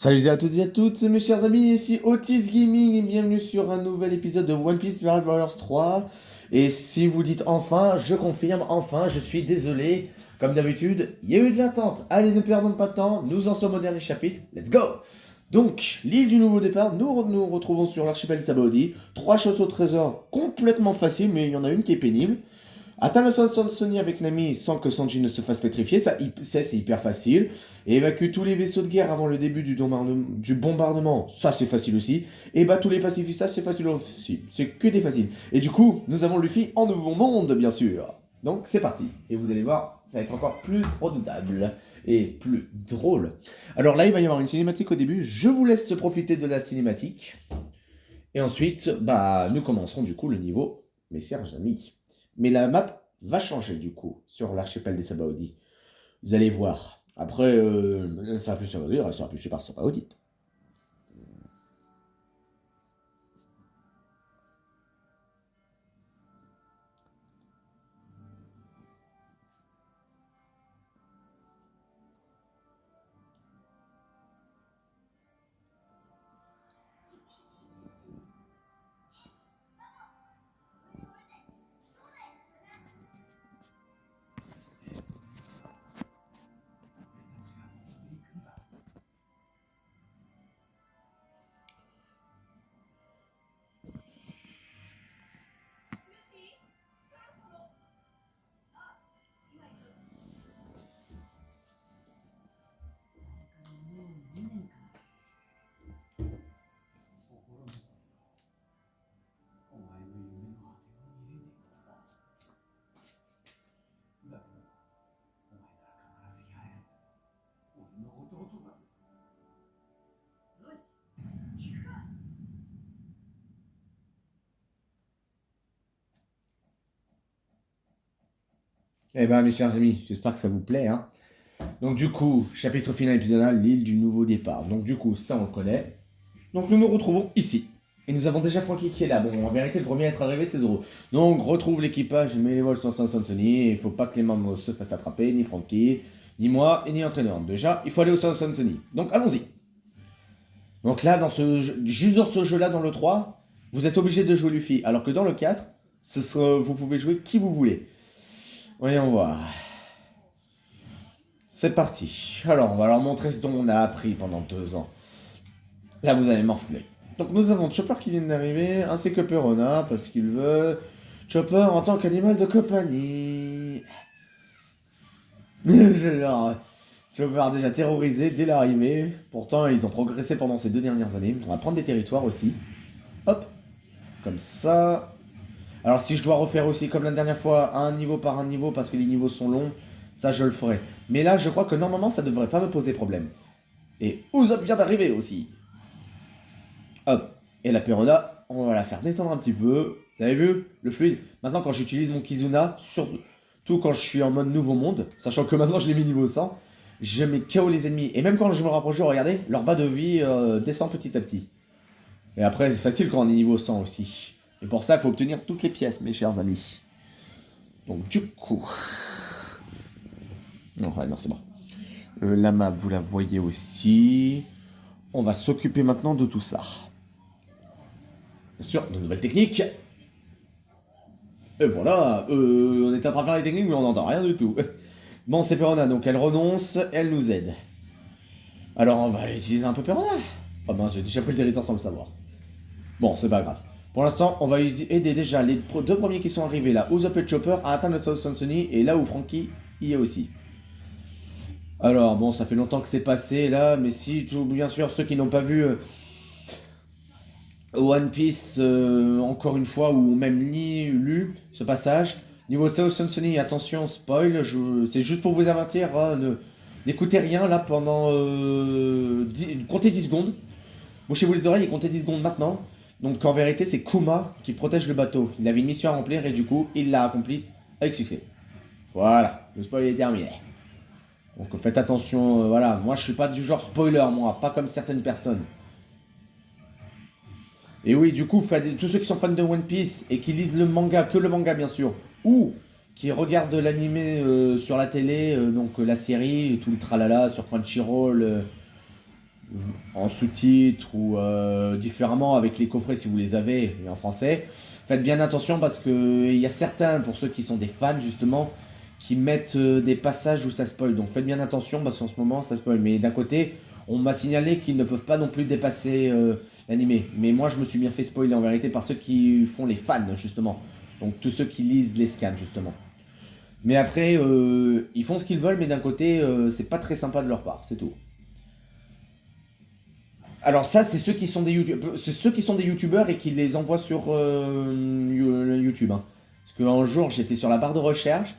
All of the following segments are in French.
Salut à toutes et à toutes, mes chers amis, ici Otis Gaming et bienvenue sur un nouvel épisode de One Piece Pirate Warriors 3. Et si vous dites enfin, je confirme, enfin, je suis désolé. Comme d'habitude, il y a eu de l'attente. Allez, ne perdons pas de temps, nous en sommes au dernier chapitre, let's go! Donc, l'île du nouveau départ, nous retrouvons sur l'archipel Sabaody. 3 choses au trésor complètement faciles, mais il y en a une qui est pénible. Atteindre le sol de Sony avec Nami sans que Sanji ne se fasse pétrifier, c'est hyper facile. Et évacuer tous les vaisseaux de guerre avant le début du bombardement, ça c'est facile aussi. Et battre tous les pacifistas, c'est facile aussi. C'est que des faciles. Et du coup, nous avons Luffy en nouveau monde, bien sûr. Donc c'est parti. Et vous allez voir, ça va être encore plus redoutable et plus drôle. Alors là, il va y avoir une cinématique au début. Je vous laisse profiter de la cinématique. Et ensuite, nous commencerons du coup le niveau, mes chers amis. Mais la map va changer du coup sur l'archipel des Sabaody. Vous allez voir. Après, ça sera plus Sabaody, elle sera plus par Sabaody. Eh ben, mes chers amis, j'espère que ça vous plaît. Hein. Donc, du coup, chapitre final épisodal, l'île du nouveau départ. Donc, du coup, ça, on le connaît. Donc, nous nous retrouvons ici. Et nous avons déjà Franky qui est là. Bon, en vérité, le premier à être arrivé, c'est Zoro. Donc, retrouve l'équipage, mais les vols sont sans Sony. Il faut pas que les membres se fassent attraper, ni Franky, ni moi, et ni l'entraîneur. Déjà, il faut aller au Sony. Donc, allons-y. Donc là, juste dans ce jeu-là, dans le 3, vous êtes obligé de jouer Luffy. Alors que dans le 4, vous pouvez jouer qui vous voulez. Voyons voir. C'est parti. Alors, on va leur montrer ce dont on a appris pendant 2 ans. Là, vous allez morfler. Donc, nous avons Chopper qui vient d'arriver, ainsi que Perona, parce qu'il veut. Chopper en tant qu'animal de compagnie. J'adore. Chopper déjà terrorisé dès l'arrivée. Pourtant, ils ont progressé pendant ces 2 dernières années. On va prendre des territoires aussi. Hop. Comme ça. Alors, si je dois refaire aussi, comme la dernière fois, un niveau par un niveau, parce que les niveaux sont longs, ça, je le ferai. Mais là, je crois que normalement, ça devrait pas me poser problème. Et Usopp vient d'arriver aussi. Hop. Et la Perona, on va la faire descendre un petit peu. Vous avez vu le fluide? Maintenant, quand j'utilise mon Kizuna, surtout quand je suis en mode nouveau monde, sachant que maintenant je l'ai mis niveau 100, je mets KO les ennemis. Et même quand je me rapproche, regardez, leur bas de vie descend petit à petit. Et après, c'est facile quand on est niveau 100 aussi. Et pour ça, il faut obtenir toutes les pièces, mes chers amis. Donc, du coup. Non, ouais, non, c'est bon. La map, vous la voyez aussi. On va s'occuper maintenant de tout ça. Bien sûr, de nouvelles techniques. Et voilà, on est en train de faire les techniques, mais on n'entend rien du tout. Bon, c'est Perona, donc elle renonce, elle nous aide. Alors, on va utiliser un peu Perona. Oh ben, j'ai déjà pris le territoire sans le savoir. Bon, c'est pas grave. Pour l'instant, on va aider déjà les 2 premiers qui sont arrivés là, Usopp et Chopper, à atteindre le South Sony, et là où Franky y est aussi. Alors, bon, ça fait longtemps que c'est passé là, mais si, bien sûr, ceux qui n'ont pas vu One Piece, encore une fois, ou même ni lu ce passage, niveau South Sony, attention, spoil, c'est juste pour vous avertir, hein, n'écoutez rien là pendant. Comptez 10 secondes. Bouchez-vous les oreilles et comptez 10 secondes maintenant. Donc en vérité, c'est Kuma qui protège le bateau. Il avait une mission à remplir et du coup, il l'a accomplie avec succès. Voilà, le spoil est terminé. Donc faites attention, voilà, moi je suis pas du genre spoiler, moi, pas comme certaines personnes. Et oui, du coup, tous ceux qui sont fans de One Piece et qui lisent le manga, que le manga bien sûr, ou qui regardent l'animé sur la télé, donc la série, tout le tralala sur Crunchyroll, en sous-titres ou différemment avec les coffrets si vous les avez et en français. Faites bien attention parce que il y a certains, pour ceux qui sont des fans justement, qui mettent des passages où ça spoil. Donc faites bien attention parce qu'en ce moment ça spoil. Mais d'un côté, on m'a signalé qu'ils ne peuvent pas non plus dépasser l'animé. Mais moi je me suis bien fait spoiler en vérité par ceux qui font les fans justement. Donc tous ceux qui lisent les scans justement. Mais après, ils font ce qu'ils veulent, mais d'un côté, c'est pas très sympa de leur part, c'est tout. Alors ça, c'est ceux qui sont des c'est ceux qui sont des youtubeurs et qui les envoient sur YouTube. Hein. Parce qu'un jour, j'étais sur la barre de recherche.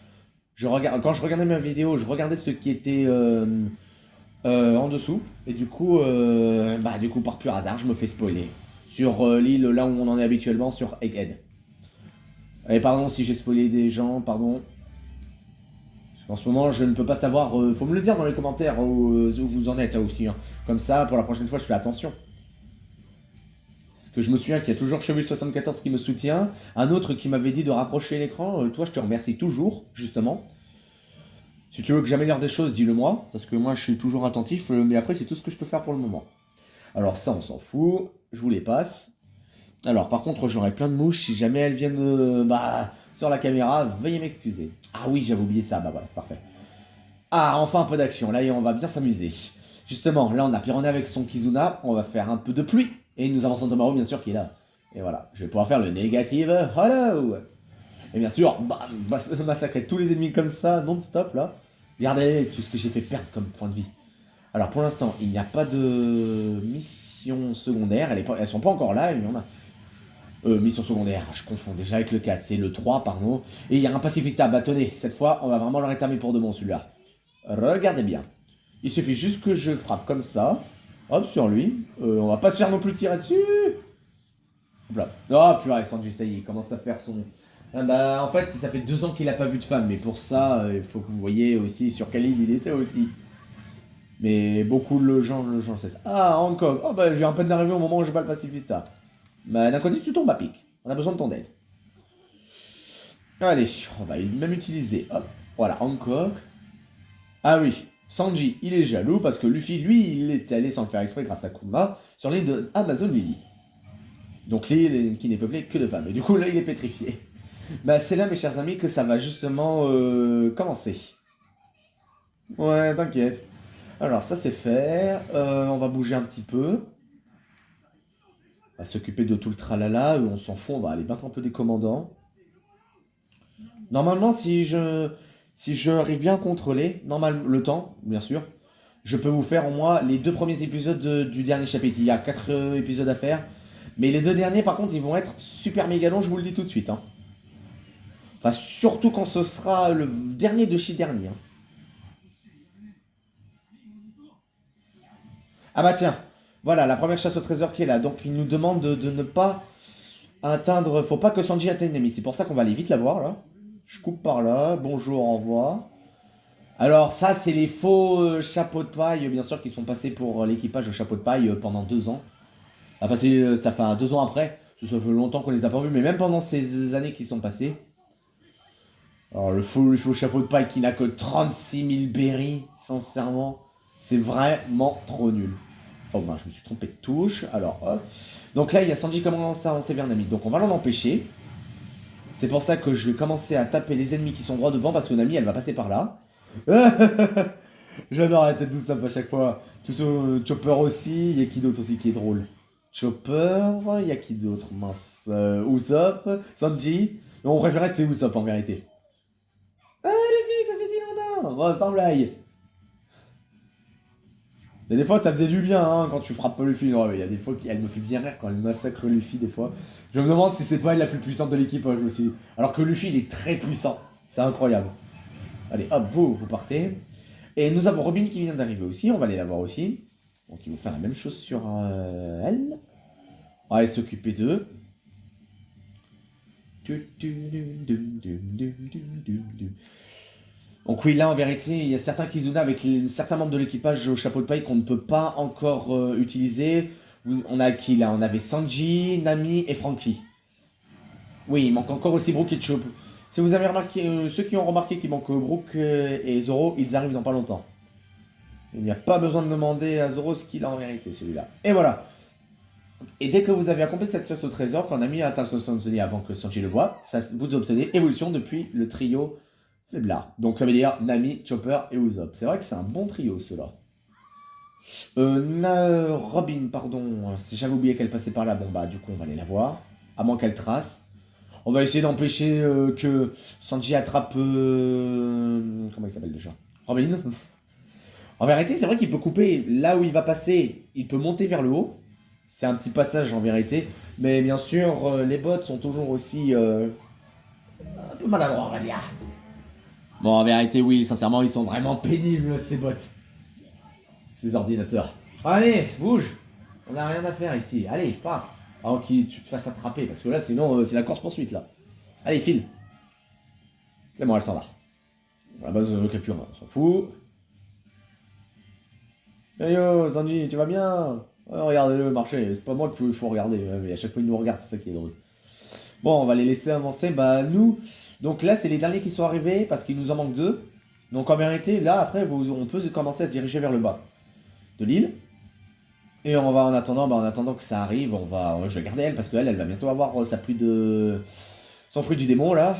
Quand je regardais ma vidéo, je regardais ce qui était en dessous. Et du coup, par pur hasard, je me fais spoiler. Sur l'île là où on en est habituellement, sur Egghead. Et pardon si j'ai spoilé des gens, pardon. En ce moment, je ne peux pas savoir. Faut me le dire dans les commentaires où vous en êtes là aussi. Hein. Comme ça, pour la prochaine fois, je fais attention. Parce que je me souviens qu'il y a toujours Chevelu74 qui me soutient. Un autre qui m'avait dit de rapprocher l'écran. Toi, je te remercie toujours, justement. Si tu veux que j'améliore des choses, dis-le moi. Parce que moi, je suis toujours attentif. Mais après, c'est tout ce que je peux faire pour le moment. Alors ça, on s'en fout. Je vous les passe. Alors, par contre, j'aurai plein de mouches. Si jamais elles viennent sur la caméra, veuillez m'excuser. Ah oui, j'avais oublié ça. Bah voilà, c'est parfait. Ah, enfin un peu d'action. Là, on va bien s'amuser. Justement, là, on a pironné avec son Kizuna. On va faire un peu de pluie. Et nous avons son Tomaro, bien sûr, qui est là. Et voilà, je vais pouvoir faire le négative hello. Et bien sûr, massacrer tous les ennemis comme ça, non-stop, là. Regardez tout ce que j'ai fait perdre comme point de vie. Alors, pour l'instant, il n'y a pas de mission secondaire. Elles sont pas encore là, il y en a. Mission secondaire, je confonds déjà avec le 4, c'est le 3, pardon. Et il y a un pacifiste à bâtonner. Cette fois, on va vraiment le rétamer pour de bon, celui-là. Regardez bien. Il suffit juste que je frappe comme ça. Hop, sur lui. On va pas se faire non plus tirer dessus. Hop là. Oh, purée, Sanji, ça y est, il commence à faire son... Ah bah, en fait, ça fait 2 ans qu'il a pas vu de femme. Mais pour ça, il faut que vous voyez aussi sur quelle île il était aussi. Mais beaucoup de gens c'est ça. Ah, Hancock. Oh bah, j'ai un peu d'arriver au moment où je bats le pacifista. Bah, d'un côté, tu tombes à pic. On a besoin de ton aide. Allez, on va même utiliser. Hop, voilà, Hancock. Ah oui, Sanji, il est jaloux parce que Luffy, lui, il est allé sans le faire exprès grâce à Kuma sur l'île de Amazon Lily. Donc l'île qui n'est peuplée que de femmes. Et du coup, là, il est pétrifié. Bah, c'est là, mes chers amis, que ça va justement commencer. Ouais, t'inquiète. Alors, ça, c'est fait. On va bouger un petit peu. On va s'occuper de tout le tralala. On s'en fout, on va aller battre un peu des commandants. Normalement, si je arrive bien à contrôler, le temps, bien sûr, je peux vous faire au moins les 2 premiers épisodes du dernier chapitre. Il y a 4 épisodes à faire. Mais les 2 derniers, par contre, ils vont être super méga longs, je vous le dis tout de suite. Hein. Enfin, surtout quand ce sera le dernier de chez dernier. Hein. Ah bah tiens, voilà, la première chasse au trésor qui est là. Donc, il nous demande de ne pas atteindre... Faut pas que Sanji atteigne l'ennemi. C'est pour ça qu'on va aller vite la voir, là. Je coupe par là. Bonjour, au revoir. Alors ça, c'est les faux chapeaux de paille, bien sûr, qui sont passés pour l'équipage de chapeaux de paille pendant 2 ans. Ça fait 2 ans après, ça fait longtemps qu'on les a pas vus, mais même pendant ces années qui sont passées. Alors le faux chapeau de paille qui n'a que 36 000 berries, sincèrement, c'est vraiment trop nul. Oh ben, je me suis trompé de touche, alors hop. Donc là, il y a Sanji qui commence à avancer vers Nami, donc on va l'en empêcher. C'est pour ça que je vais commencer à taper les ennemis qui sont droit devant, parce que Nami, elle va passer par là. J'adore la tête douce à chaque fois. Tout ce Chopper aussi, il y a qui d'autre aussi qui est drôle. Chopper, il y a qui d'autre, mince. Usopp, Sanji. Mon préféré c'est Usopp en vérité. Ah les filles, ça fait si longtemps. Oh, sans blague. Et des fois ça faisait du bien hein, quand tu frappes pas Luffy. Non, mais il y a des fois qu'elle me fait bien rire quand elle massacre Luffy des fois. Je me demande si c'est pas elle la plus puissante de l'équipage aussi. Alors que Luffy il est très puissant. C'est incroyable. Allez, hop, vous partez. Et nous avons Robin qui vient d'arriver aussi, on va aller la voir aussi. Donc ils vont faire la même chose sur elle. On va aller s'occuper d'eux. Donc oui, là en vérité, il y a certains Kizuna avec certains membres de l'équipage au chapeau de paille qu'on ne peut pas encore utiliser. On a qui là? On avait Sanji, Nami et Franky. Oui, il manque encore aussi Brook et Chop. Si vous avez remarqué, ceux qui ont remarqué qu'il manque Brook et Zoro, ils arrivent dans pas longtemps. Il n'y a pas besoin de demander à Zoro ce qu'il a en vérité, celui-là. Et voilà. Et dès que vous avez accompli cette chasse au trésor, qu'on a mis à Sanji avant que Sanji le voie, vous obtenez évolution depuis le trio faiblard. Donc ça veut dire Nami, Chopper et Usopp. C'est vrai que c'est un bon trio, ceux-là. Robin, pardon. J'avais oublié qu'elle passait par là. Bon, bah, du coup, on va aller la voir. À moins qu'elle trace. On va essayer d'empêcher que Sanji attrape... comment il s'appelle déjà? Robin. En vérité, c'est vrai qu'il peut couper là où il va passer. Il peut monter vers le haut. C'est un petit passage en vérité. Mais bien sûr, les bots sont toujours aussi... un peu maladroits, on va dire. Bon, en vérité, oui, sincèrement, ils sont vraiment pénibles, ces bots. Ces ordinateurs. Allez, bouge. On n'a rien à faire ici. Allez, pars. Avant que tu te fasses attraper, parce que là, sinon, c'est la course-poursuite, là. Allez, file. C'est bon, elle s'en va. À la base, capture, on s'en fout. Hey yo, Sanji, tu vas bien? Ouais, regardez le marché, c'est pas moi qu'il faut regarder, mais à chaque fois ils nous regardent, c'est ça qui est drôle. Bon, on va les laisser avancer, bah nous, donc là c'est les derniers qui sont arrivés, parce qu'il nous en manque deux. Donc en vérité, là après, on peut commencer à se diriger vers le bas de l'île. Et on va en attendant, en attendant que ça arrive, je vais garder elle, parce qu'elle, elle va bientôt avoir sa pluie de... son fruit du démon là,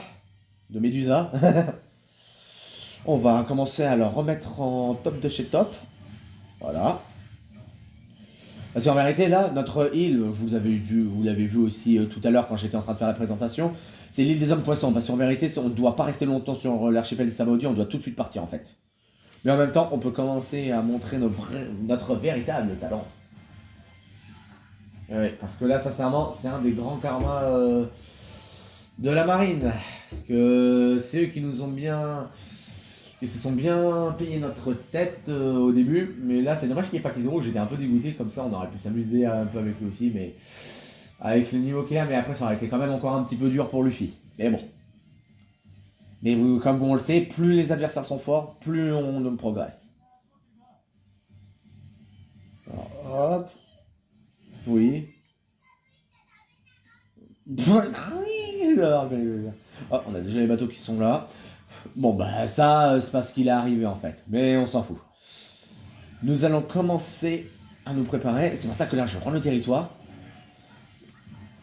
de Médusa. On va commencer à le remettre en top de chez top. Voilà. Parce qu'en vérité, là, notre île, vous l'avez vu aussi tout à l'heure quand j'étais en train de faire la présentation, c'est l'île des hommes poissons. Parce qu'en vérité, on ne doit pas rester longtemps sur l'archipel des Sabaody, on doit tout de suite partir en fait. Mais en même temps, on peut commencer à montrer notre véritable talent. Et oui, parce que là, sincèrement, c'est un des grands karmas de la marine. Parce que c'est eux qui nous ont bien... Ils se sont bien payé notre tête au début, mais là c'est dommage qu'il n'y ait pas Kizaru, j'étais un peu dégoûté, comme ça on aurait pu s'amuser un peu avec lui aussi, mais avec le niveau qu'il a, mais après ça aurait été quand même encore un petit peu dur pour Luffy. Mais bon. Mais comme on le sait, plus les adversaires sont forts, plus on progresse. Alors, hop. Oui. Oh, on a déjà les bateaux qui sont là. Bon bah ça c'est parce qu'il est arrivé en fait, mais on s'en fout. Nous allons commencer à nous préparer, c'est pour ça que là je prends le territoire.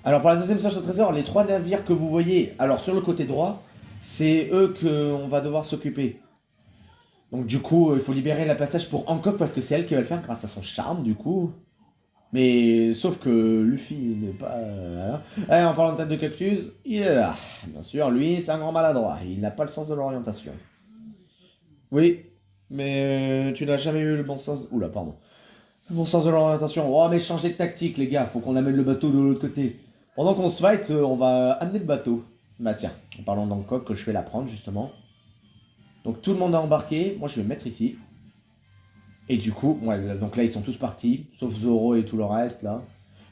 Alors pour la deuxième chasse au trésor, les trois navires que vous voyez, alors sur le côté droit, c'est eux qu'on va devoir s'occuper. Donc du coup il faut libérer la passage pour Hancock parce que c'est elle qui va le faire grâce à son charme du coup. Mais sauf que Luffy n'est pas... Allez, en parlant de tête de cactus, il est là. Bien sûr, lui, c'est un grand maladroit. Il n'a pas le sens de l'orientation. Oui, mais tu n'as jamais eu le bon sens... Oula, pardon. Le bon sens de l'orientation. Oh, mais changez de tactique, les gars. Faut qu'on amène le bateau de l'autre côté. Pendant qu'on se fight, on va amener le bateau. Bah tiens, en parlant d'Hancock, que je vais la prendre, justement. Donc tout le monde a embarqué. Moi, je vais me mettre ici. Et du coup, ouais, donc là ils sont tous partis, sauf Zoro et tout le reste là.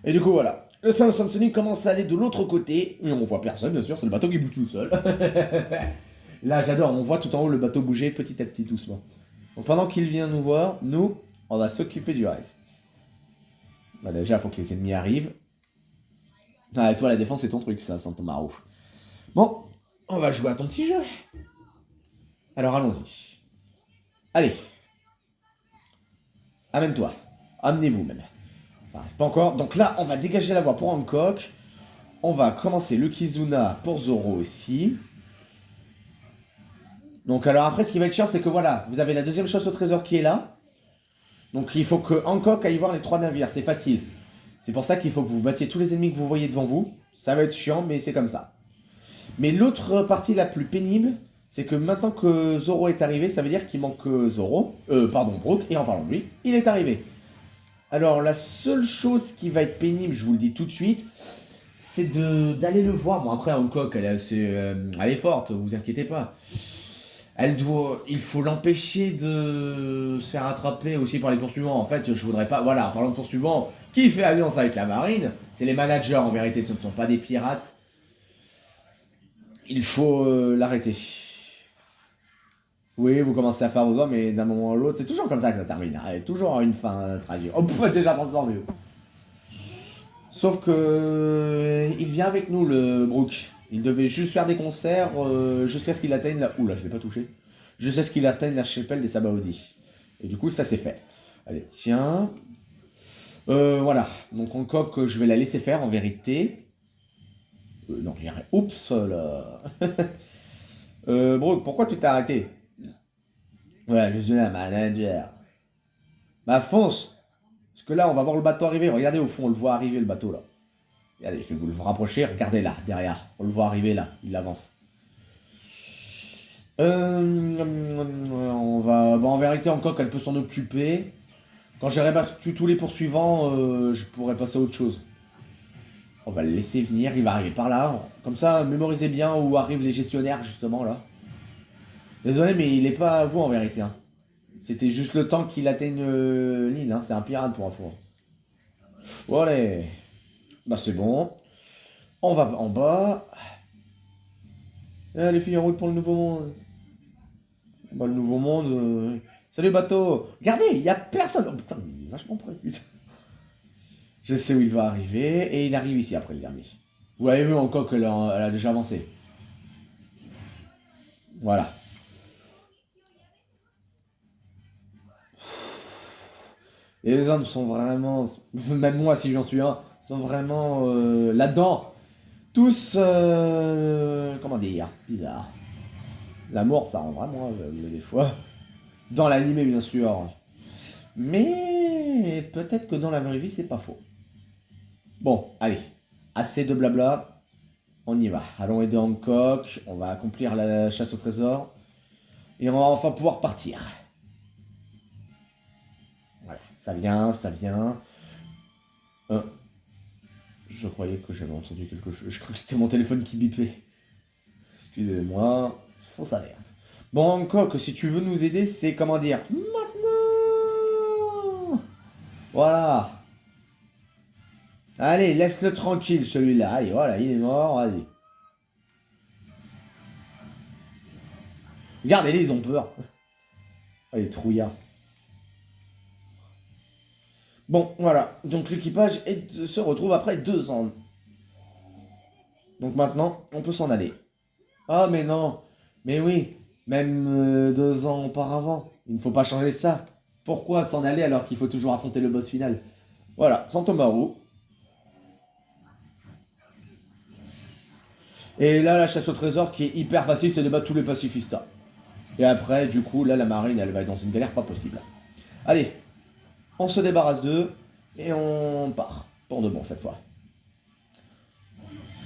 Et du coup voilà, le Samsung Sonic commence à aller de l'autre côté, et on voit personne bien sûr, c'est le bateau qui bouge tout seul. Là j'adore, on voit tout en haut le bateau bouger petit à petit doucement. Donc pendant qu'il vient nous voir, nous, on va s'occuper du reste. Bah déjà il faut que les ennemis arrivent. Ah, et toi la défense c'est ton truc ça, Santomaru. Bon, on va jouer à ton petit jeu. Alors allons-y. Allez. Amène-toi. Amenez-vous même. Enfin, c'est pas encore. Donc là, on va dégager la voie pour Hancock. On va commencer le Kizuna pour Zoro aussi. Donc alors après, ce qui va être chiant, c'est que voilà, vous avez la deuxième chasse au trésor qui est là. Donc il faut que Hancock aille voir les trois navires, c'est facile. C'est pour ça qu'il faut que vous battiez tous les ennemis que vous voyez devant vous. Ça va être chiant, mais c'est comme ça. Mais l'autre partie la plus pénible, c'est que maintenant que Zoro est arrivé, ça veut dire qu'il manque Brook, et en parlant de lui, il est arrivé. Alors la seule chose qui va être pénible, je vous le dis tout de suite, c'est d'aller le voir. Bon après Hancock, elle est forte, vous inquiétez pas. Il faut l'empêcher de se faire attraper aussi par les poursuivants. En fait, je voudrais pas. Voilà, en parlant de poursuivants, qui fait alliance avec la marine? C'est les managers en vérité, ce ne sont pas des pirates. Il faut l'arrêter. Oui, vous commencez à faire vos doigts, mais d'un moment à l'autre, c'est toujours comme ça que ça termine. Il y a toujours une fin tragique. Oh, vous déjà transformé. Sauf que il vient avec nous, le Brook. Il devait juste faire des concerts jusqu'à ce qu'il atteigne la... Oula, je l'ai pas touché. Jusqu'à ce qu'il atteigne l'archipel des Sabaody. Et du coup, ça c'est fait. Allez, tiens. Voilà. Donc Hancock, je vais la laisser faire en vérité. Non, rien. Oups là. Bro, pourquoi tu t'es arrêté? Ouais, je suis un manager. Bah fonce. Parce que là, on va voir le bateau arriver. Regardez au fond, on le voit arriver le bateau là. Regardez, je vais vous le rapprocher. Regardez là, derrière. On le voit arriver là. Il avance. On va. Bon, en vérité, Hancock, elle peut s'en occuper. Quand j'aurai battu tous les poursuivants, je pourrai passer à autre chose. On va le laisser venir, il va arriver par là. Comme ça, mémorisez bien où arrivent les gestionnaires, justement, là. Désolé, mais il est pas à vous, en vérité. Hein. C'était juste le temps qu'il atteigne l'île. Hein. C'est un pirate, pour info. Bon, allez. Bah, c'est bon. On va en bas. Les filles en route pour le nouveau monde. Bah, le nouveau monde... Salut, bateau. Regardez, il y a personne. Oh, putain, il est vachement près. Putain. Je sais où il va arriver. Et il arrive ici, après le dernier. Vous avez vu encore qu'elle a déjà avancé. Voilà. Et les hommes sont vraiment, même moi si j'en suis un, sont vraiment là-dedans. Tous, comment dire, bizarre. L'amour, ça rend vraiment aveugle des fois. Dans l'animé, bien sûr. Mais peut-être que dans la vraie vie, c'est pas faux. Bon, allez. Assez de blabla. On y va. Allons aider Hancock. On va accomplir la chasse au trésor. Et on va enfin pouvoir partir. Voilà. Ça vient, ça vient. Je croyais que j'avais entendu quelque chose. Je crois que c'était mon téléphone qui bipait. Excusez-moi. Fausse alerte. Bon, Hancock, si tu veux nous aider, c'est comment dire. Maintenant. Voilà. Allez, laisse-le tranquille, celui-là. Allez, voilà, il est mort. Allez. Regardez-les, ils ont peur. Allez, trouillard. Bon, voilà. Donc l'équipage se retrouve après 2 ans. Donc maintenant, on peut s'en aller. Ah, mais non. Mais oui. Même 2 ans auparavant. Il ne faut pas changer ça. Pourquoi s'en aller alors qu'il faut toujours affronter le boss final? Voilà, Santomaru. Et là, la chasse au trésor qui est hyper facile, c'est de battre tous les pacifistas. Et après, du coup, là, la marine, elle va être dans une galère pas possible. Allez, on se débarrasse d'eux et on part. Pour de bon cette fois.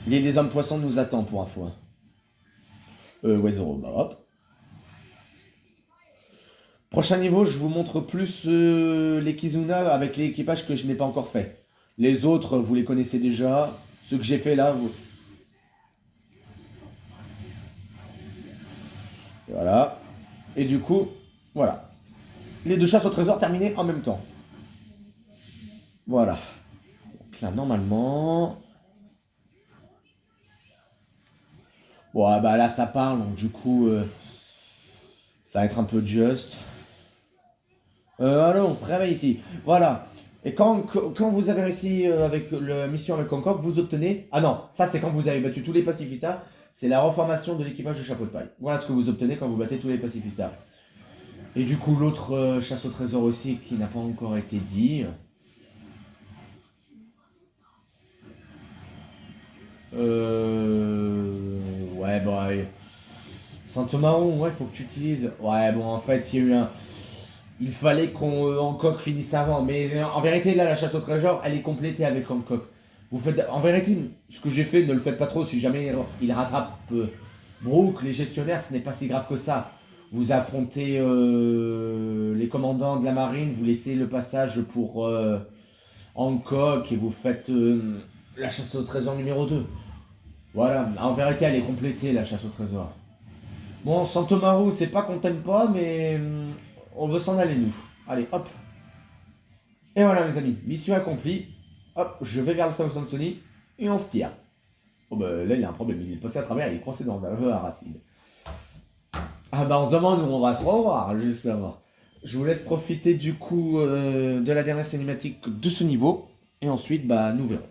L'île des hommes poissons nous attend pour info. Ouais, zéro, bah hop. Prochain niveau, je vous montre plus les Kizuna avec l'équipage que je n'ai pas encore fait. Les autres, vous les connaissez déjà. Ceux que j'ai fait là, vous... Voilà. Et du coup, voilà. Les 2 chasses au trésor terminées en même temps. Voilà. Donc là, normalement... Bon, ah bah là, ça parle, donc du coup, ça va être un peu juste. Allô, on se réveille ici. Voilà. Et quand vous avez réussi avec la mission avec Hancock, vous obtenez... Ah non, ça c'est quand vous avez battu tous les pacifistas. C'est la reformation de l'équipage de Chapeau de Paille. Voilà ce que vous obtenez quand vous battez tous les pacifistas. Et du coup, l'autre chasse au trésor aussi qui n'a pas encore été dit. Ouais, bah... Saint-Thomas-Ron, ouais, faut que tu utilises... Ouais, bon, en fait, il y a eu un... Il fallait qu'on Hancock finisse avant. Mais en vérité, là, la chasse au trésor, elle est complétée avec Hancock. Vous faites, en vérité, ce que j'ai fait, ne le faites pas trop. Si jamais il rattrape Brook, les gestionnaires, ce n'est pas si grave que ça. Vous affrontez les commandants de la marine, vous laissez le passage pour Hancock et vous faites la chasse au trésor numéro 2. Voilà, en vérité, elle est complétée, la chasse au trésor. Bon, Santomaru, c'est pas qu'on t'aime pas, mais on veut s'en aller, nous. Allez, hop. Et voilà, mes amis, mission accomplie. Hop, je vais vers le South Sony et on se tire. Oh bah là, il y a un problème, il est passé à travers, il est coincé dans la racine. Ah bah on se demande où on va se revoir, justement. Je vous laisse profiter du coup de la dernière cinématique de ce niveau. Et ensuite, bah nous verrons.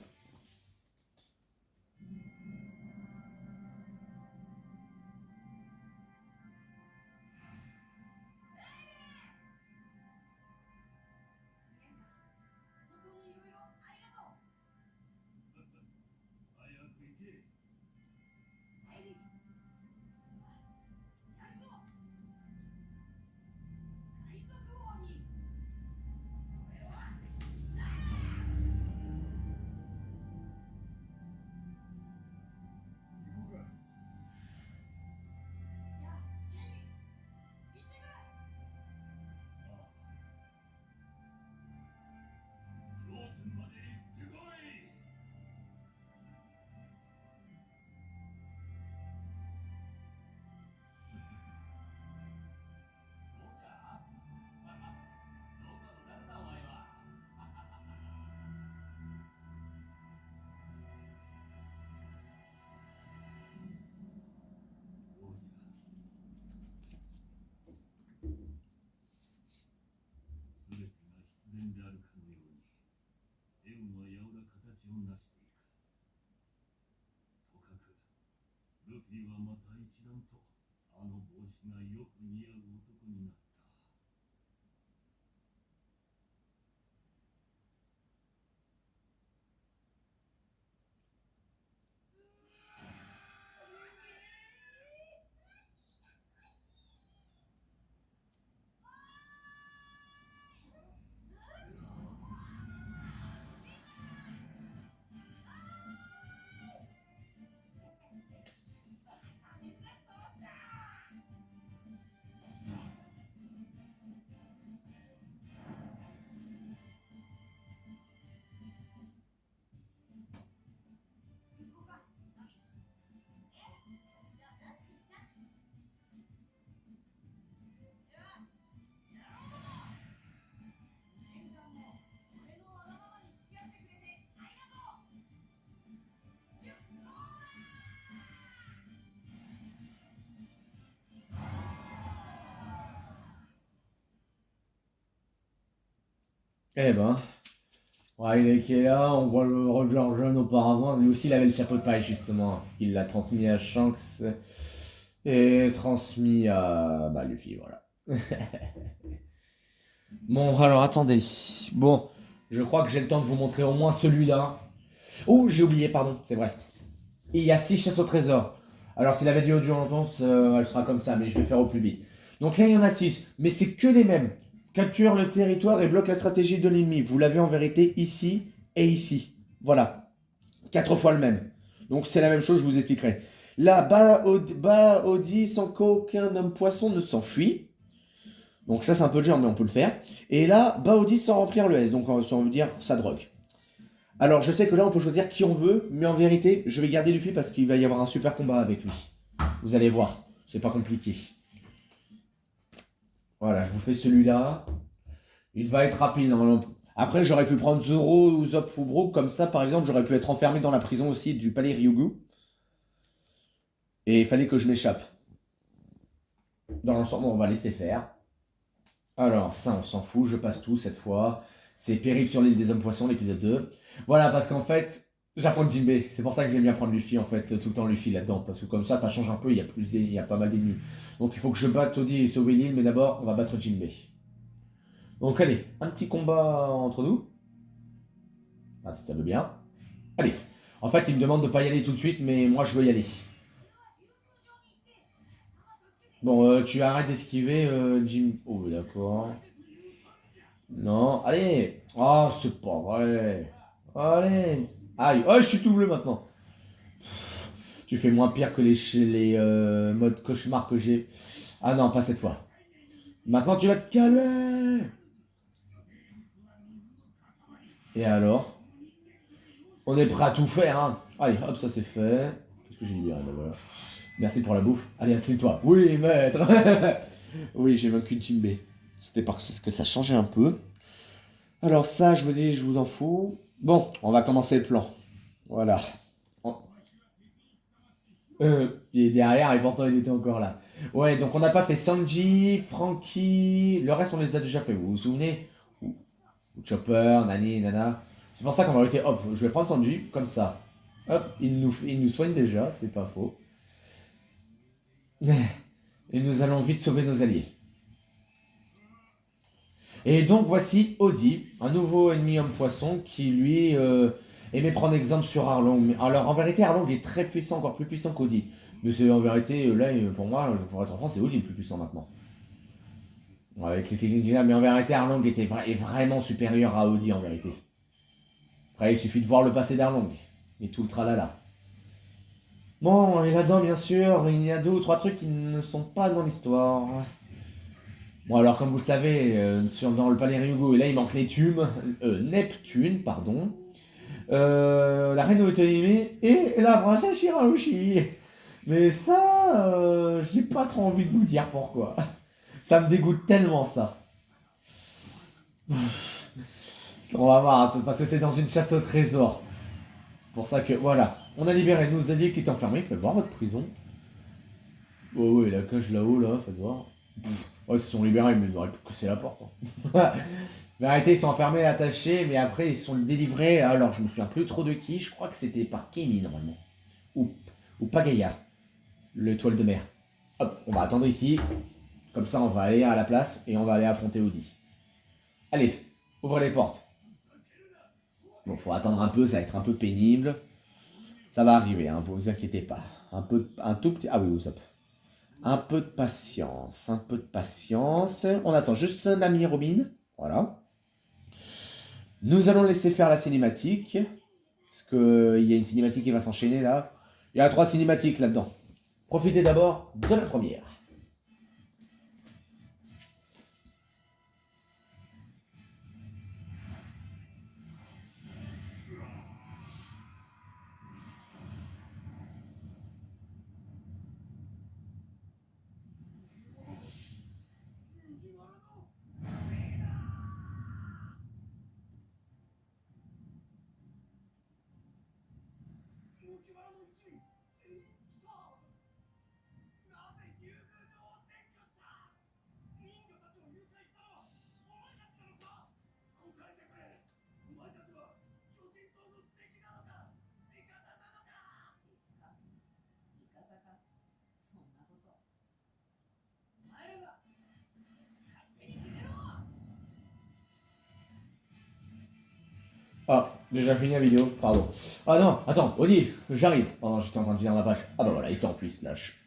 Eh ben, ouais, qui est là, on voit le Roger jeune auparavant, lui aussi il avait le chapeau de paille justement. Il l'a transmis à Shanks et transmis à Luffy, voilà. Bon, alors attendez. Bon, je crois que j'ai le temps de vous montrer au moins celui-là. Oh, j'ai oublié, pardon, c'est vrai. Et il y a 6 chasses au trésor. Alors s'il avait dit audio longtemps, elle sera comme ça, mais je vais faire au plus vite. Donc là, il y en a 6, mais c'est que les mêmes. Capture le territoire et bloque la stratégie de l'ennemi. Vous l'avez en vérité ici et ici. Voilà. 4 fois le même. Donc c'est la même chose, je vous expliquerai. Là, Baodi, sans qu'aucun homme poisson ne s'enfuit. Donc ça c'est un peu dur, mais on peut le faire. Et là, Baodi sans remplir le S. Donc ça veut dire sa drogue. Alors je sais que là on peut choisir qui on veut, mais en vérité, je vais garder Luffy parce qu'il va y avoir un super combat avec lui. Vous allez voir, c'est pas compliqué. Voilà, je vous fais celui-là. Il va être rapide. Après, j'aurais pu prendre Zoro ou Zop ou Brook. Comme ça, par exemple, j'aurais pu être enfermé dans la prison aussi du palais Ryugu. Et il fallait que je m'échappe. Dans l'ensemble, on va laisser faire. Alors, ça, on s'en fout. Je passe tout cette fois. C'est Périple sur l'île des hommes poissons, l'épisode 2. Voilà, parce qu'en fait, j'apprends Jinbei. C'est pour ça que j'aime bien prendre Luffy, en fait, tout le temps Luffy là-dedans. Parce que comme ça change un peu. Il y a pas mal d'ennemis. Donc, il faut que je batte Toddy et sauver l'île. Mais d'abord, on va battre Jinbei. Donc allez, un petit combat entre nous. Ah, si ça veut bien. Allez. En fait, il me demande de pas y aller tout de suite, mais moi je veux y aller. Bon, tu arrêtes d'esquiver, Jim. Oh, d'accord. Non, allez. Oh, c'est pas vrai. Allez. Aïe. Oh, je suis tout bleu maintenant. Tu fais moins pire que les modes cauchemar que j'ai. Ah non, pas cette fois. Maintenant, tu vas te calmer. Et alors? On est prêt à tout faire, hein. Allez, hop, ça c'est fait. Qu'est-ce que j'ai dit? Ah, bah voilà. Merci pour la bouffe. Allez, incline-toi. Oui, maître. Oui, j'ai vaincu Jinbei. C'était parce que ça changeait un peu. Alors ça, je vous dis, je vous en fous. Bon, on va commencer le plan. Voilà. Il est derrière et pourtant il était encore là. Ouais, donc on n'a pas fait Sanji, Franky. Le reste, on les a déjà fait. Vous vous souvenez? Chopper, Nani, Nana. C'est pour ça qu'on va arrêter. Hop, je vais prendre Sanji, comme ça. Hop, il nous soigne déjà, c'est pas faux. Et nous allons vite sauver nos alliés. Et donc voici Odi, un nouveau ennemi homme-poisson qui lui aimé prendre exemple sur Arlong. Alors en vérité, Arlong est très puissant, encore plus puissant qu'Audi. Mais c'est en vérité, là, pour moi, pour être enfant, c'est Audi le plus puissant maintenant. Avec les techniques qu'il a, mais en vérité, Arlong est vraiment supérieur à Audi en vérité. Après, il suffit de voir le passé d'Arlong. Et tout le tralala. Bon, et là-dedans, bien sûr, il y a deux ou trois trucs qui ne sont pas dans l'histoire. Bon, alors, comme vous le savez, dans le palais Ryugu, là, il manque Neptune, pardon. La reine Otohime et la princesse Shirahoshi. Mais ça, j'ai pas trop envie de vous dire pourquoi. Ça me dégoûte tellement, ça. On va voir, parce que c'est dans une chasse au trésor. C'est pour ça que, voilà. On a libéré nos alliés qui étaient enfermés. Faites voir votre prison. Oh ouais, la cage là-haut, là, faites voir. Ouais, ils se sont libérés, mais ils auraient pu casser la porte. Hein. Mais en réalité, ils sont enfermés, attachés, mais après, ils sont délivrés. Alors, je me souviens plus trop de qui. Je crois que c'était par Kimi, normalement. Ou Pagaya, l'étoile de mer. Hop, on va attendre ici. Comme ça, on va aller à la place et on va aller affronter Audi. Allez, ouvrez les portes. Bon, faut attendre un peu, ça va être un peu pénible. Ça va arriver, hein, vous inquiétez pas. Un tout petit... Ah oui, hop. Un peu de patience, un peu de patience. On attend juste l'ami Robin. Voilà. Nous allons laisser faire la cinématique. Parce qu'il y a une cinématique qui va s'enchaîner là. Il y a 3 cinématiques là-dedans. Profitez d'abord de la première. Ah, déjà fini la vidéo, pardon. Ah non, attends, Audi, j'arrive. Pardon, j'étais en train de finir ma page. Ah bah voilà, il s'enfuit, ce lâche.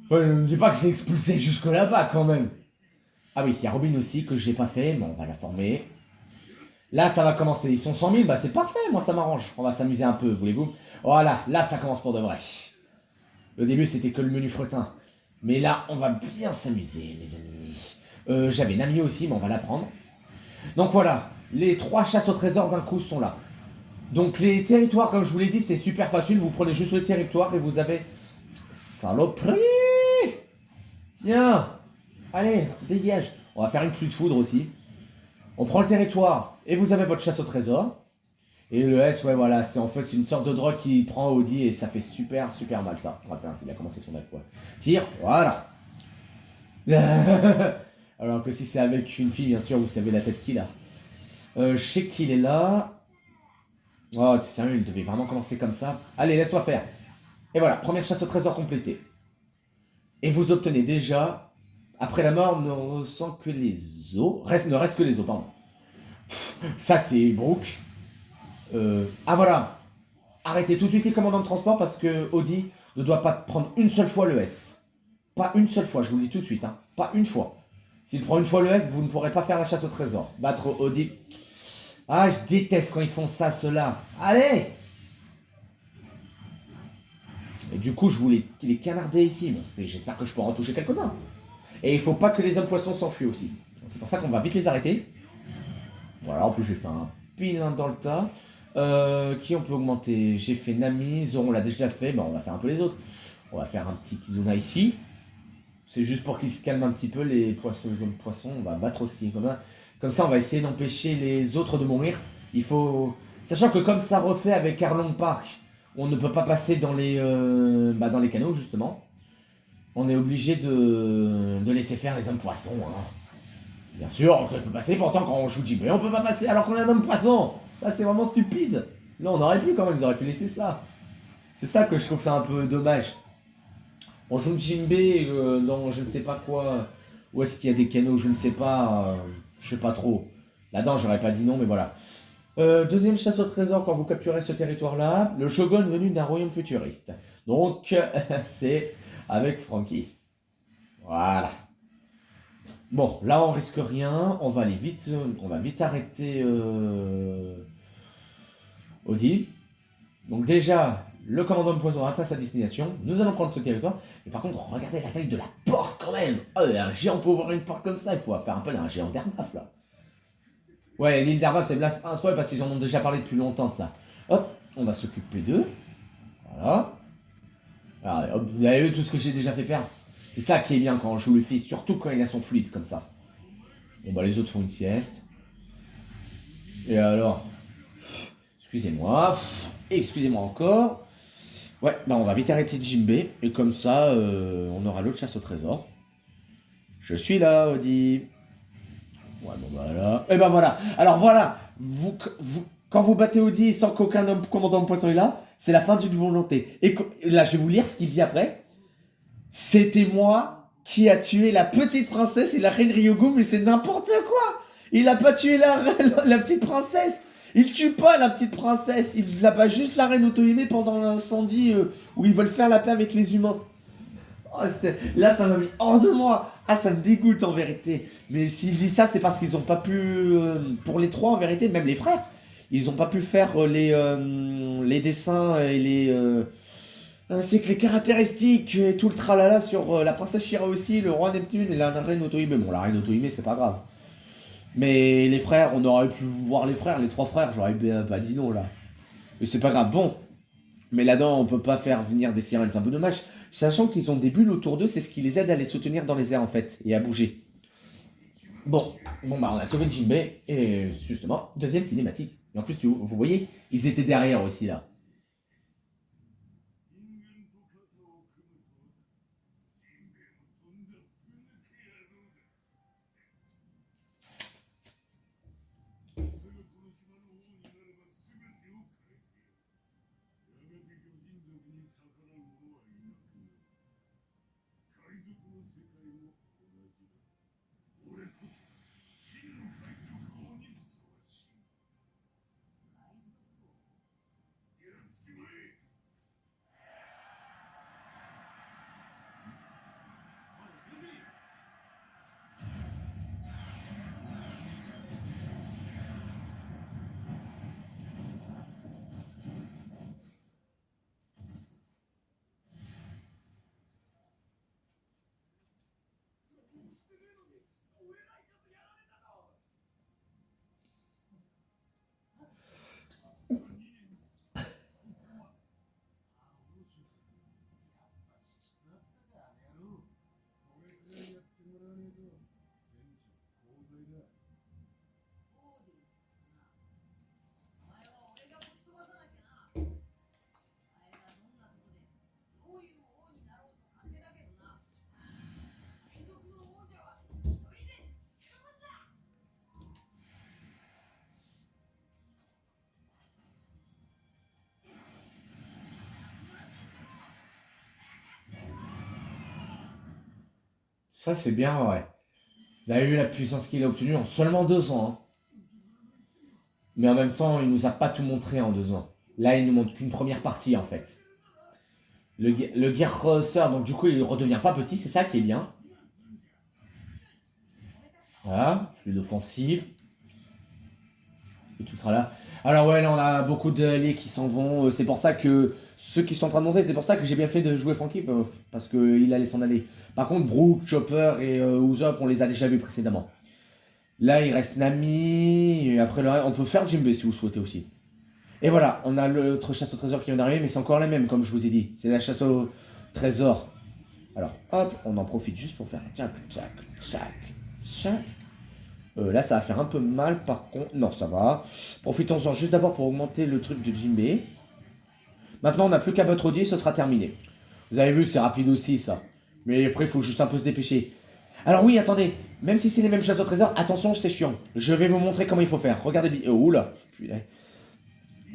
Enfin, je ne dis pas que je l'ai expulsé jusque là-bas quand même. Ah oui, il y a Robin aussi que j'ai pas fait, mais on va la former. Là, ça va commencer. Ils sont 100 000, bah c'est parfait, moi ça m'arrange. On va s'amuser un peu, voulez-vous? Voilà, là ça commence pour de vrai. Le début c'était que le menu fretin. Mais là, on va bien s'amuser, les amis. J'avais Nami aussi, mais on va la prendre. Donc voilà, les 3 chasses au trésor d'un coup sont là. Donc les territoires, comme je vous l'ai dit, c'est super facile. Vous prenez juste le territoire et vous avez... Saloperie! Tiens! Allez, dégage! On va faire une pluie de foudre aussi. On prend le territoire et vous avez votre chasse au trésor. Et le S, ouais, voilà, c'est en fait une sorte de drogue qui prend Audi et ça fait super mal ça. On va faire ainsi, il a commencé son acte, quoi. Tire, voilà! Alors que si c'est avec une fille, bien sûr, vous savez la tête qu'il a. Je sais qu'il est là. Oh, t'es sérieux, il devait vraiment commencer comme ça. Allez, laisse-toi faire. Et voilà, première chasse au trésor complétée. Et vous obtenez déjà, après la mort, ne ressent que les os. Ne reste que les os, pardon. Ça, c'est Brooke. Ah voilà. Arrêtez tout de suite les commandants de transport parce que Audi ne doit pas prendre une seule fois le S. Pas une seule fois, je vous le dis tout de suite. Hein. Pas une fois. S'il prend une fois le S, vous ne pourrez pas faire la chasse au trésor. Battre Audi. Ah, je déteste quand ils font ça, ceux-là. Allez! Et du coup, je voulais les canarder ici. Bon, j'espère que je pourrai en toucher quelques-uns. Et il faut pas que les hommes poissons s'enfuient aussi. C'est pour ça qu'on va vite les arrêter. Voilà, en plus j'ai fait un pilin dans le tas. Qui on peut augmenter? J'ai fait Nami, Zoro on l'a déjà fait. Bon, on va faire un peu les autres. On va faire un petit Kizuna ici. C'est juste pour qu'ils se calment un petit peu les poissons. On va battre aussi. Comme ça, on va essayer d'empêcher les autres de mourir. Il faut... Sachant que comme ça refait avec Arlong Park, on ne peut pas passer dans les canaux, justement. On est obligé de laisser faire les hommes poissons. Hein. Bien sûr, on peut passer, pourtant quand on joue Jim, mais on peut pas passer alors qu'on est un homme poisson. Ça, c'est vraiment stupide. Là, on aurait pu quand même, ils auraient pu laisser ça. C'est ça que je trouve ça un peu dommage. On joue Jinbei dans je ne sais pas quoi. Où est-ce qu'il y a des canaux, je ne sais pas. Je sais pas trop. Là-dedans, j'aurais pas dit non, mais voilà. Deuxième chasse au trésor quand vous capturez ce territoire-là, le shogun venu d'un royaume futuriste. Donc, c'est avec Frankie. Voilà. Bon, là on risque rien, on va aller vite, on va vite arrêter Odile. Donc déjà, le commandant de poison atteint sa destination, nous allons prendre ce territoire, mais par contre, regardez la taille de la porte quand même. Oh, un géant peut ouvrir une porte comme ça, il faut faire appel à un géant d'Hermaf là. Ouais, l'île d'Hermaf c'est Blast 1 ouais, parce qu'ils en ont déjà parlé depuis longtemps de ça. Hop, on va s'occuper d'eux. Voilà. Alors, hop, vous avez vu tout ce que j'ai déjà fait perdre. C'est ça qui est bien quand on joue le fils, surtout quand il a son fluide comme ça. Bon bah les autres font une sieste. Et alors, excusez-moi encore. Ouais, bah on va vite arrêter Jimbe, et comme ça, on aura l'autre chasse au trésor. Je suis là, Odi. Ouais, bon bah là. Et ben voilà. Alors voilà, quand vous battez Odi sans qu'aucun homme commandant de poisson est là, c'est la fin d'une volonté. Et là, je vais vous lire ce qu'il dit après. C'était moi qui a tué la petite princesse et la reine Ryugu, mais c'est n'importe quoi. Il a pas tué la petite princesse. Il tue pas la petite princesse. Il abat juste la reine Otohime pendant l'incendie où ils veulent faire la paix avec les humains. Oh, là, ça m'a mis hors de moi. Ah, ça me dégoûte en vérité. Mais s'il dit ça, c'est parce qu'ils ont pas pu... pour les trois, en vérité, même les frères, ils ont pas pu faire les dessins et ainsi que les caractéristiques et tout le tralala sur la princesse Shira aussi, le roi Neptune et la reine Otohime. Bon, la reine Otohime, c'est pas grave. Mais les frères, on aurait pu voir les frères, les trois frères, j'aurais pas dit non là. Mais c'est pas grave, bon. Mais là-dedans, on peut pas faire venir des sirènes, c'est un peu dommage. Sachant qu'ils ont des bulles autour d'eux, c'est ce qui les aide à les soutenir dans les airs en fait, et à bouger. Bon bah on a sauvé Jinbe, et justement, deuxième cinématique. Et en plus, vous voyez, ils étaient derrière aussi là. Ça c'est bien, ouais. Vous avez vu la puissance qu'il a obtenue en seulement 2 ans. Hein. Mais en même temps, il nous a pas tout montré en 2 ans. Là, il nous montre qu'une première partie en fait. Le guerreur, donc du coup, il redevient pas petit, c'est ça qui est bien. Voilà, fluide offensive. Et tout sera là. Alors ouais, là on a beaucoup d'alliés qui s'en vont. C'est pour ça que ceux qui sont en train de monter, c'est pour ça que j'ai bien fait de jouer Frankie, parce qu'il allait s'en aller. Par contre, Brook, Chopper et Usopp, on les a déjà vus précédemment. Là, il reste Nami, et après le reste, on peut faire Jinbe si vous souhaitez aussi. Et voilà, on a l'autre chasse au trésor qui vient d'arriver, mais c'est encore la même, comme je vous ai dit. C'est la chasse au trésor. Alors, hop, on en profite juste pour faire tchac, tchac, tchac, tchac. Là, ça va faire un peu mal, par contre. Non, ça va. Profitons-en juste d'abord pour augmenter le truc de Jinbe. Maintenant, on n'a plus qu'à battre Odi, ce sera terminé. Vous avez vu, c'est rapide aussi, ça. Mais après, il faut juste un peu se dépêcher. Alors oui, attendez. Même si c'est les mêmes chasses au trésor, attention, c'est chiant. Je vais vous montrer comment il faut faire. Regardez bien. Oula.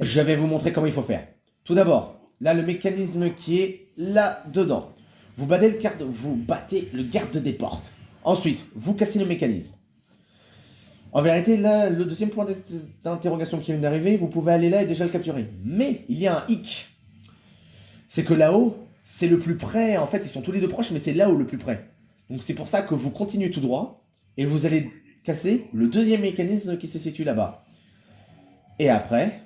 Je vais vous montrer comment il faut faire. Tout d'abord, là, le mécanisme qui est là-dedans. Vous battez le garde des portes. Ensuite, vous cassez le mécanisme. En vérité, là, le deuxième point d'interrogation qui vient d'arriver, vous pouvez aller là et déjà le capturer. Mais il y a un hic. C'est que là-haut, c'est le plus près. En fait, ils sont tous les deux proches, mais c'est là-haut le plus près. Donc c'est pour ça que vous continuez tout droit et vous allez casser le deuxième mécanisme qui se situe là-bas. Et après,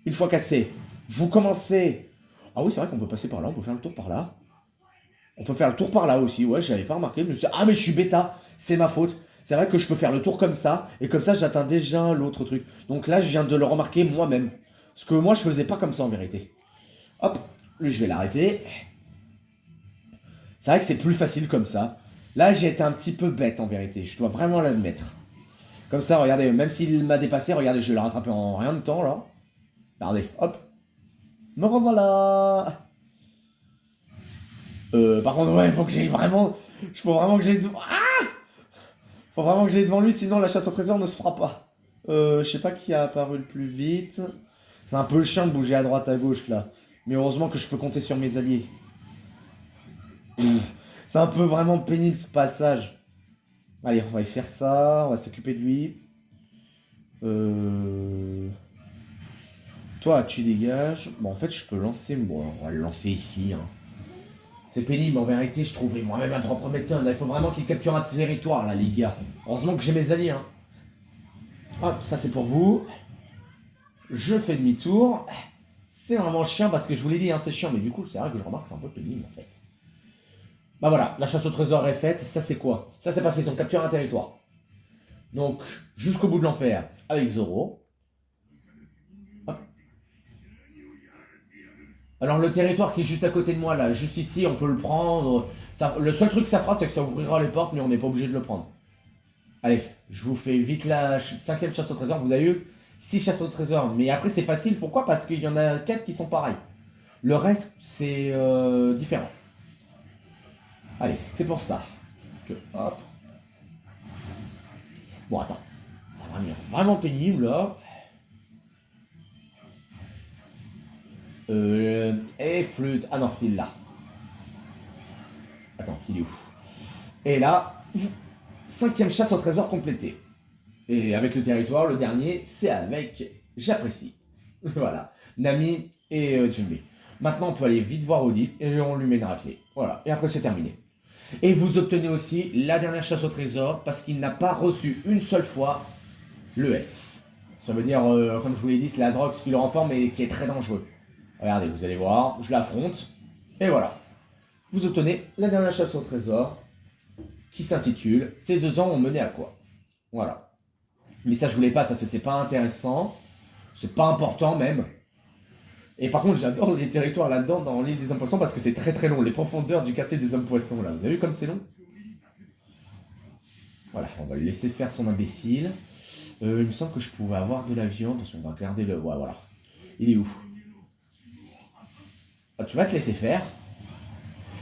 une fois cassé, vous commencez... Ah oui, c'est vrai qu'on peut passer par là, on peut faire le tour par là. On peut faire le tour par là aussi, ouais, j'avais pas remarqué. Ah mais je suis bêta, c'est ma faute. C'est vrai que je peux faire le tour comme ça, et comme ça j'atteins déjà l'autre truc. Donc là, je viens de le remarquer moi-même. Parce que moi, je faisais pas comme ça en vérité. Hop, lui, je vais l'arrêter. C'est vrai que c'est plus facile comme ça. Là, j'ai été un petit peu bête en vérité, je dois vraiment l'admettre. Comme ça, regardez, même s'il m'a dépassé, regardez, je vais le rattraper en rien de temps là. Regardez, hop. Me revoilà. Par contre, ouais, il faut que j'aille vraiment... Faut vraiment que j'aille... Ah, faut vraiment que j'aille devant lui, sinon la chasse au trésor ne se fera pas. Je sais pas qui a apparu le plus vite. C'est un peu le chien de bouger à droite à gauche là. Mais heureusement que je peux compter sur mes alliés. C'est un peu vraiment pénible ce passage. Allez, on va y faire ça, on va s'occuper de lui. Toi, tu dégages. Bon, en fait, je peux lancer... Bon, on va le lancer ici. Hein. C'est pénible, en vérité, je trouverai moi-même ma propre méthode. Il faut vraiment qu'il capture un territoire, là, les gars. Heureusement que j'ai mes alliés. Hein. Hop, ça c'est pour vous. Je fais demi-tour. C'est vraiment chiant parce que je vous l'ai dit, hein, c'est chiant. Mais du coup, c'est vrai que je remarque que c'est un peu pénible, en fait. Bah voilà, la chasse au trésor est faite. Ça, c'est quoi? Ça, c'est parce qu'ils ont capturé un territoire. Donc, jusqu'au bout de l'enfer, avec Zoro. Hop. Alors, le territoire qui est juste à côté de moi, là, juste ici, on peut le prendre. Ça, le seul truc que ça fera, c'est que ça ouvrira les portes, mais on n'est pas obligé de le prendre. Allez, je vous fais vite la cinquième chasse au trésor. Vous avez eu 6 chasses au trésor. Mais après, c'est facile. Pourquoi? Parce qu'il y en a 4 qui sont pareils. Le reste, c'est différent. Allez, c'est pour ça. Que, hop. Bon, attends. Ça va venir vraiment pénible, là. Et flûte. Ah non, il est là. Attends, il est où? Et là, cinquième chasse au trésor complétée. Et avec le territoire, le dernier, c'est avec j'apprécie. Voilà. Nami et Junbi. Maintenant, on peut aller vite voir Audi et on lui met une raclée. Voilà. Et après, c'est terminé. Et vous obtenez aussi la dernière chasse au trésor parce qu'il n'a pas reçu une seule fois le S. Ça veut dire, comme je vous l'ai dit, c'est la drogue qui le renforme et qui est très dangereux. Regardez, vous allez voir, je l'affronte. Et voilà. Vous obtenez la dernière chasse au trésor qui s'intitule Ces 2 ans ont mené à quoi? Voilà. Mais ça, je vous les passe parce que c'est pas intéressant. C'est pas important même. Et par contre, j'adore les territoires là-dedans dans l'île des hommes poissons parce que c'est très très long. Les profondeurs du quartier des hommes poissons là. Vous avez vu comme c'est long? Voilà, on va le laisser faire son imbécile. Il me semble que je pouvais avoir de la viande. On va regarder le... Ouais, voilà. Il est où? Ah, tu vas te laisser faire.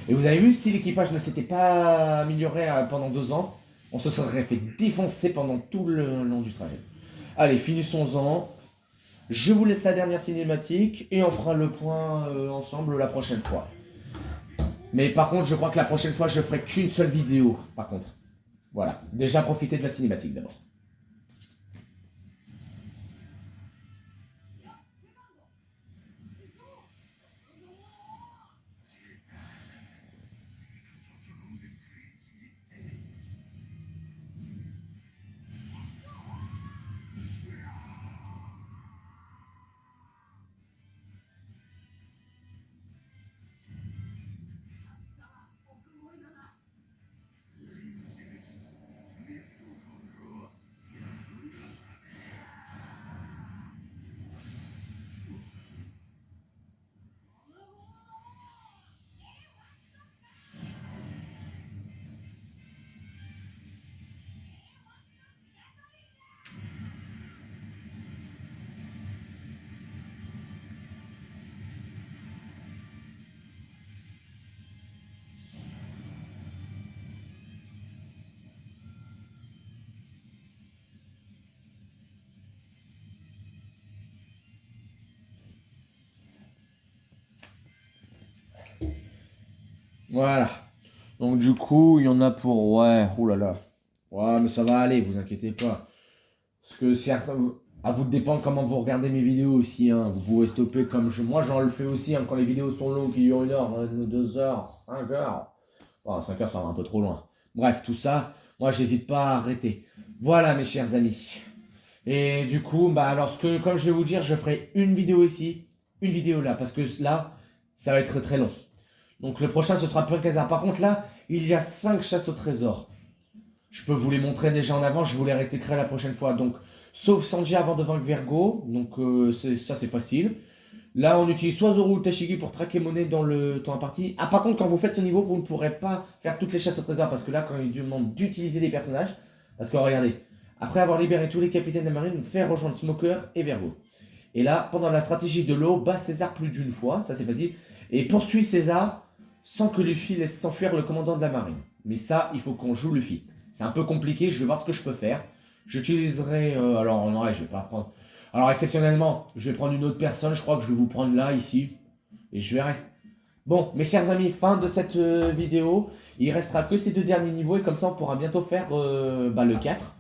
Et vous avez vu, si l'équipage ne s'était pas amélioré pendant 2 ans, on se serait fait défoncer pendant tout le long du trajet. Allez, finissons-en. Je vous laisse la dernière cinématique et on fera le point ensemble la prochaine fois. Mais par contre, je crois que la prochaine fois, je ferai qu'une seule vidéo. Par contre, voilà. Déjà, profitez de la cinématique d'abord. Voilà. Donc du coup, il y en a pour... Ouais, oulala. Ouais, mais ça va aller, vous inquiétez pas. Parce que certains, à vous de dépendre comment vous regardez mes vidéos aussi. Hein. Vous pouvez stopper comme moi j'en le fais aussi hein, quand les vidéos sont longues, qui durent 1 heure, 2 heures, 5 heures. Enfin, 5 heures ça va un peu trop loin. Bref, tout ça, moi j'hésite pas à arrêter. Voilà mes chers amis. Et du coup, bah alors comme je vais vous dire, je ferai une vidéo ici, une vidéo là, parce que là, ça va être très très long. Donc le prochain, ce sera Punk Hazard. Par contre là, il y a 5 chasses au trésor. Je peux vous les montrer déjà en avant, je vous les réexpliquerai la prochaine fois. Donc, sauf Sanji avant de vaincre Vergo, donc ça c'est facile. Là, on utilise soit Zoro ou Tashigi pour traquer monnaie dans le temps imparti. Ah, par contre, quand vous faites ce niveau, vous ne pourrez pas faire toutes les chasses au trésor, parce que là, quand il demande d'utiliser des personnages, parce que regardez, après avoir libéré tous les capitaines de la marine, faire rejoindre Smoker et Vergo. Et là, pendant la stratégie de l'eau, bat César plus d'une fois, ça c'est facile, et poursuit César sans que Luffy laisse s'enfuir le commandant de la marine. Mais ça, il faut qu'on joue Luffy. C'est un peu compliqué, je vais voir ce que je peux faire. J'utiliserai... alors, non, je vais pas prendre... Alors, exceptionnellement, je vais prendre une autre personne, je crois que je vais vous prendre là, ici, et je verrai. Bon, mes chers amis, fin de cette vidéo. Il restera que ces 2 derniers niveaux, et comme ça, on pourra bientôt faire le 4.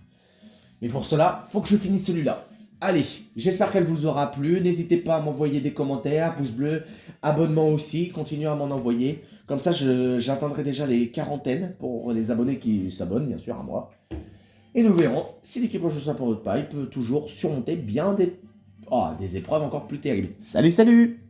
Mais pour cela, faut que je finisse celui-là. Allez, j'espère qu'elle vous aura plu. N'hésitez pas à m'envoyer des commentaires, pouces bleus, abonnements aussi. Continuez à m'en envoyer. Comme ça, j'atteindrai déjà les quarantaines pour les abonnés qui s'abonnent, bien sûr, à moi. Et nous verrons si l'équipe Joue ça pour votre paille peut toujours surmonter bien des épreuves encore plus terribles. Salut, salut!